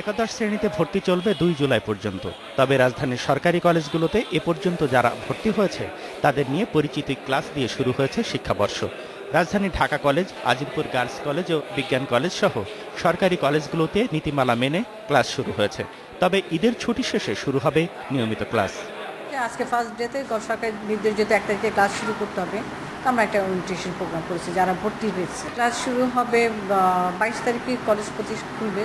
একাদশ শ্রেণীতে ভর্তি চলবে 2 জুলাই পর্যন্ত। তবে রাজধানীর সরকারি কলেজগুলোতে এ পর্যন্ত যারা ভর্তি হয়েছে তাদের নিয়ে পরিচিতি ক্লাস দিয়ে শুরু হয়েছে শিক্ষাবর্ষ। রাজধানী Dhaka college, Azimpur girls college ও বিজ্ঞান কলেজ সহ সরকারি কলেজগুলোতে নীতিমালা মেনে ক্লাস শুরু হয়েছে। তবে ঈদের ছুটি শেষে শুরু হবে নিয়মিত ক্লাস। আজকে ফার্স্ট ডেতে সরকারি নির্দেশ যেহেতু 1 তারিখে ক্লাস শুরু করতে হবে, তো আমরা একটা ওরিয়েন্টেশন প্রোগ্রাম করেছি যারা ভর্তি হয়েছে। ক্লাস শুরু হবে 22 তারিখে, কলেজ প্রতিষ্ঠান খুলবে।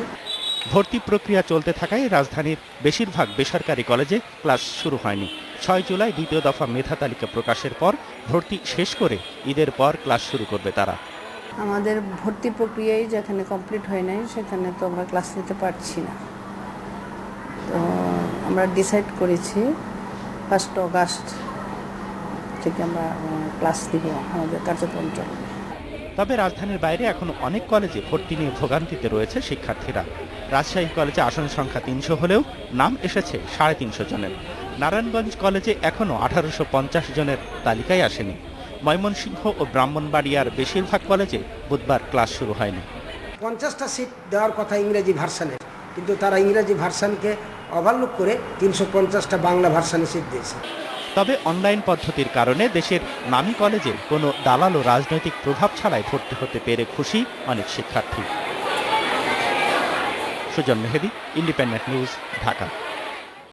ভর্তি প্রক্রিয়া চলতে থাকায় রাজধানীর বেশিরভাগ বেসরকারি কলেজে ক্লাস শুরু হয়নি। 6 জুলাই দ্বিতীয় দফা মেধা তালিকা প্রকাশের পর ভর্তি শেষ করে ঈদের পর ক্লাস শুরু করবে তারা। আমাদের ভর্তি প্রক্রিয়াই যেখানে কমপ্লিট হয় নাই সেখানে তো আমরা ক্লাস নিতে পারছি না। তো আমরা ডিসাইড করেছি 1 আগস্ট থেকে আমরা ক্লাস দিব, আমাদের কার্যক্রম চলবে। তবে রাজধানীর বাইরে এখনো অনেক কলেজে ভর্তি নিয়ে ভোগান্তিতে রয়েছে শিক্ষার্থীরা। রাজশাহী কলেজে আসন সংখ্যা 300 হলেও নাম এসেছে 350 জনের। নারায়ণগঞ্জ কলেজে এখনো 1850 জনের তালিকায় আসেনি। ময়মনসিংহ ও ব্রাহ্মণবাড়িয়ার বেশিরভাগ কলেজে বুধবার ক্লাস শুরু হয়নি। 50টা সিট দেওয়ার কথা ইংরেজি ভার্সানের, কিন্তু তারা ইংরেজি ভার্সানকে ওভারলুক করে 350টা বাংলা ভার্সানে সিট দিয়েছে। তবে অনলাইন পদ্ধতির কারণে দেশের নামী কলেজে কোনো দালাল ও রাজনৈতিক প্রভাব ছাড়াই ভর্তি হতে পেরে খুশি অনেক শিক্ষার্থী। সুজন মেহেদী, ইন্ডিপেন্ডেন্ট নিউজ, ঢাকা।